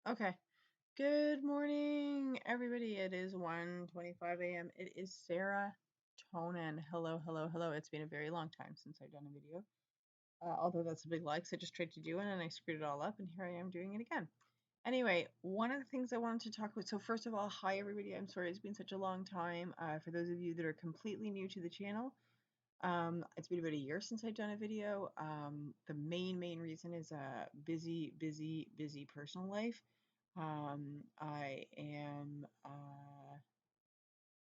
Okay. Good morning, everybody. It is 1:25 a.m. It is Sarah Tonin. Hello, hello, hello. It's been a very long time since I've done a video. Although that's a big lie, 'cause I just tried to do it and I screwed it all up, and here I am doing it again. Anyway, one of the things I wanted to talk about. So first of all, hi everybody. I'm sorry it's been such a long time. For those of you that are completely new to the channel, it's been about a year since I've done a video. The main reason is a busy personal life. I am,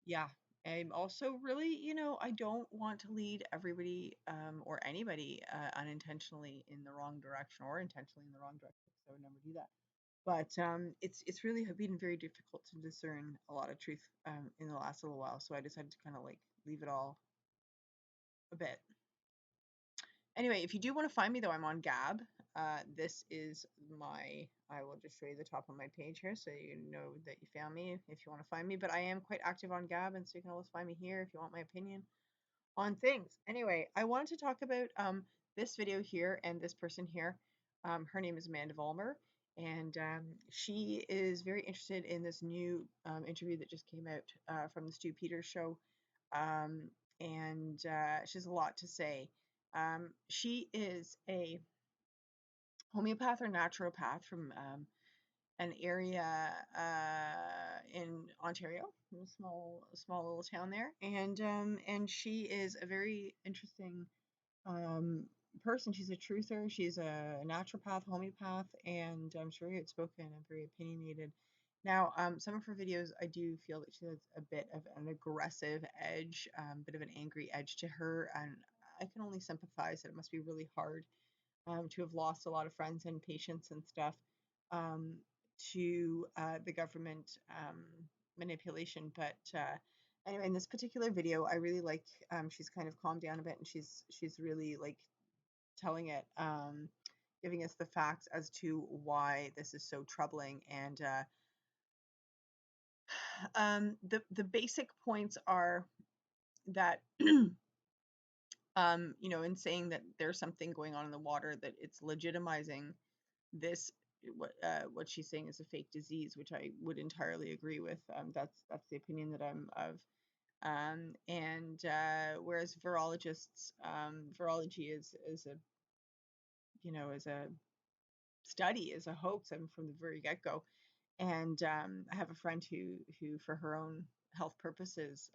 yeah, I'm also really, I don't want to lead everybody or anybody unintentionally in the wrong direction or intentionally in the wrong direction. So I would never do that. But it's really been very difficult to discern a lot of truth in the last little while. So I decided to kind of like leave it all a bit. Anyway, if you do want to find me though, I'm on Gab. This is I will just show you the top of my page here so you know that you found me if you want to find me. But I am quite active on Gab, and so you can always find me here if you want my opinion on things. Anyway, I wanted to talk about this video here and this person here. Her name is Amanda Vollmer, and she is very interested in this new interview that just came out from the Stu Peters show. Um, and she has a lot to say. She is a homeopath or naturopath from an area in Ontario, a small little town there, and she is a very interesting um, person. She's a truther. She's a naturopath, homeopath, and she's very outspoken and very opinionated. Now, some of her videos, I do feel that she has a bit of an aggressive edge, bit of an angry edge to her, and I can only sympathize that it must be really hard to have lost a lot of friends and patients and stuff um, to the government manipulation. But anyway, in this particular video, I really like. She's kind of calmed down a bit, and she's really like telling it, giving us the facts as to why this is so troubling. And the basic points are that in saying that there's something going on in the water, that it's legitimizing this what she's saying is a fake disease, which I would entirely agree with. That's the opinion that I'm of. And whereas virology is a is a study, is a hoax, and from the very get go. And I have a friend who for her own health purposes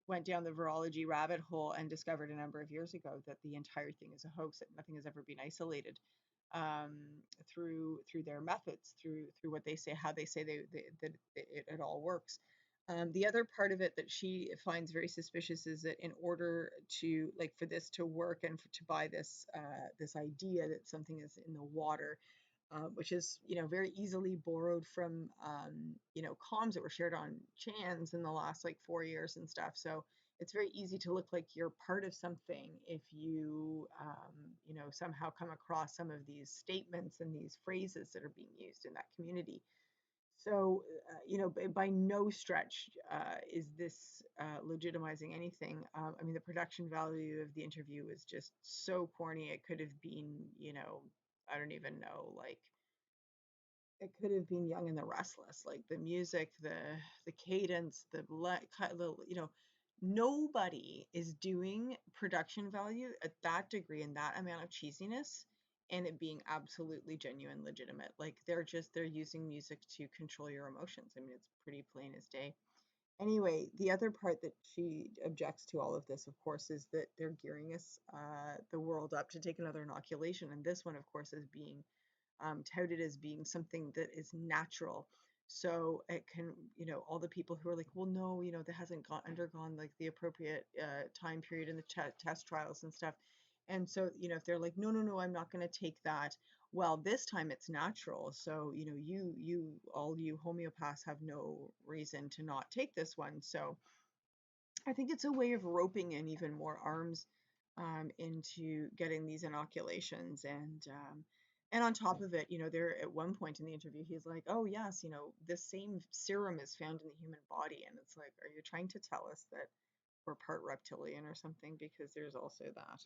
went down the virology rabbit hole and discovered a number of years ago that the entire thing is a hoax, that nothing has ever been isolated um, through their methods, through what they say, how they say that it all works. The other part of it that she finds very suspicious is that in order to like for this to work and to buy this idea that something is in the water, which is very easily borrowed from comms that were shared on Chans in the last like 4 years and stuff. So it's very easy to look like you're part of something if you somehow come across some of these statements and these phrases that are being used in that community. So by no stretch is this legitimizing anything. I mean, the production value of the interview was just so corny. It could have been, I don't even know, like it could have been Young and the Restless. Like the music, the cadence, nobody is doing production value at that degree and that amount of cheesiness and it being absolutely genuine, legitimate. Like they're using music to control your emotions. I mean, it's pretty plain as day. Anyway, the other part that she objects to all of this, of course, is that they're gearing us, the world up to take another inoculation. And this one, of course, is being touted as being something that is natural. So it can, all the people who are like, well, no, that hasn't undergone like the appropriate time period in the test trials and stuff. And so, if they're like, no, no, no, I'm not going to take that. Well, this time it's natural. So, all you homeopaths have no reason to not take this one. So I think it's a way of roping in even more arms into getting these inoculations. And on top of it, there at one point in the interview, he's like, "Oh yes, this same serum is found in the human body," and it's like, are you trying to tell us that we're part reptilian or something? Because there's also that.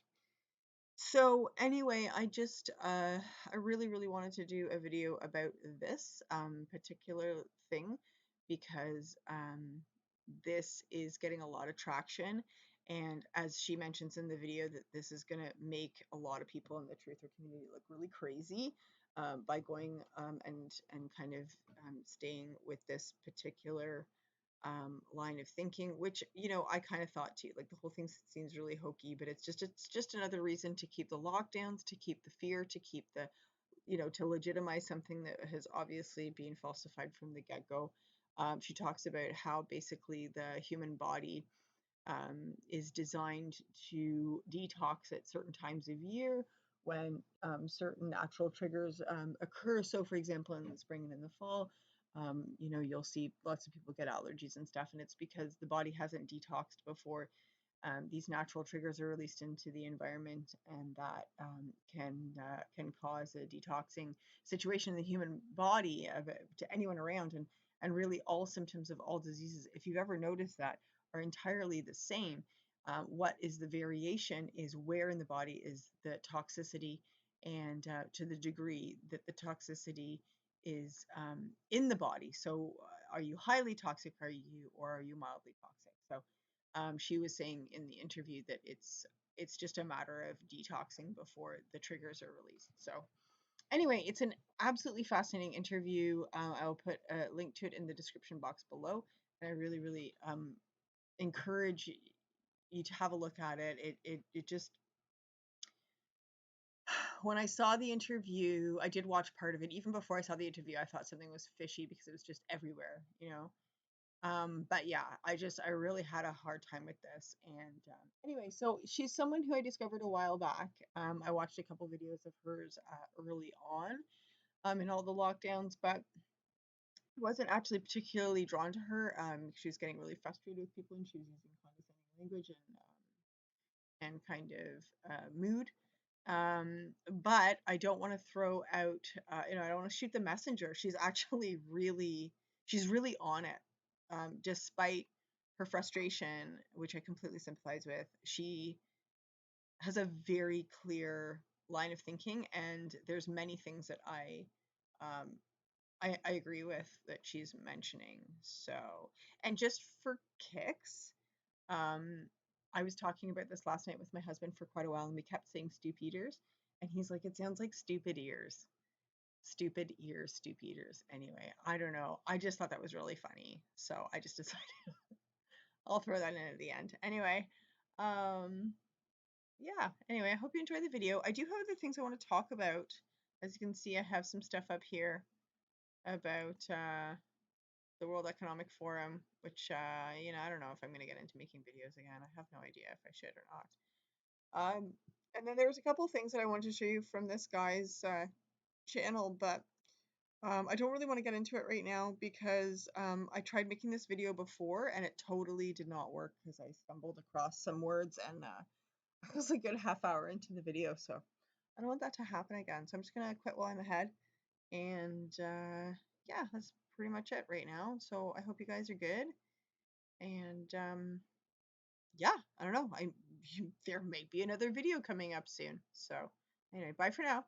So anyway, I really, really wanted to do a video about this particular thing because this is getting a lot of traction. And as she mentions in the video, that this is going to make a lot of people in the truther community look really crazy by going and kind of staying with this particular line of thinking, which I kind of thought too. Like the whole thing seems really hokey, but it's just another reason to keep the lockdowns, to keep the fear, to keep the to legitimize something that has obviously been falsified from the get go. She talks about how basically the human body is designed to detox at certain times of year when certain natural triggers occur. So, for example, in the spring and in the fall, you'll see lots of people get allergies and stuff, and it's because the body hasn't detoxed before these natural triggers are released into the environment, and that can cause a detoxing situation in the human body to anyone around, and really all symptoms of all diseases, if you've ever noticed that, are entirely the same. What is the variation is where in the body is the toxicity, and to the degree that the toxicity is in the body. So, are you highly toxic? Are you mildly toxic? So, she was saying in the interview that it's just a matter of detoxing before the triggers are released. So anyway, it's an absolutely fascinating interview. I'll put a link to it in the description box below, and I really, really encourage you to have a look at it. It just when I saw the interview, I did watch part of it. Even before I saw the interview, I thought something was fishy because it was just everywhere, but yeah, I really had a hard time with this. And anyway, so she's someone who I discovered a while back. I watched a couple videos of hers early on in all the lockdowns, but wasn't actually particularly drawn to her. She was getting really frustrated with people, and she was using condescending language and kind of mood. But I don't want to throw out, I don't want to shoot the messenger. She's really on it, despite her frustration, which I completely sympathize with. She has a very clear line of thinking, and there's many things that um, I agree with that she's mentioning. So, and just for kicks, um, I was talking about this last night with my husband for quite a while, and we kept saying stoop eaters. And he's like, it sounds like stupid ears. Stupid ears, stoop eaters. Anyway, I don't know. I just thought that was really funny. So I just decided I'll throw that in at the end. Anyway, um, yeah. Anyway, I hope you enjoyed the video. I do have other things I want to talk about. As you can see, I have some stuff up here about the World Economic Forum, which, I don't know if I'm going to get into making videos again. I have no idea if I should or not. And then there's a couple things that I wanted to show you from this guy's channel, but I don't really want to get into it right now because I tried making this video before and it totally did not work because I stumbled across some words and I was a good half hour into the video, so I don't want that to happen again. So I'm just going to quit while I'm ahead. And yeah, that's pretty much it right now. So I hope you guys are good. And yeah, I don't know. There may be another video coming up soon. So anyway, bye for now.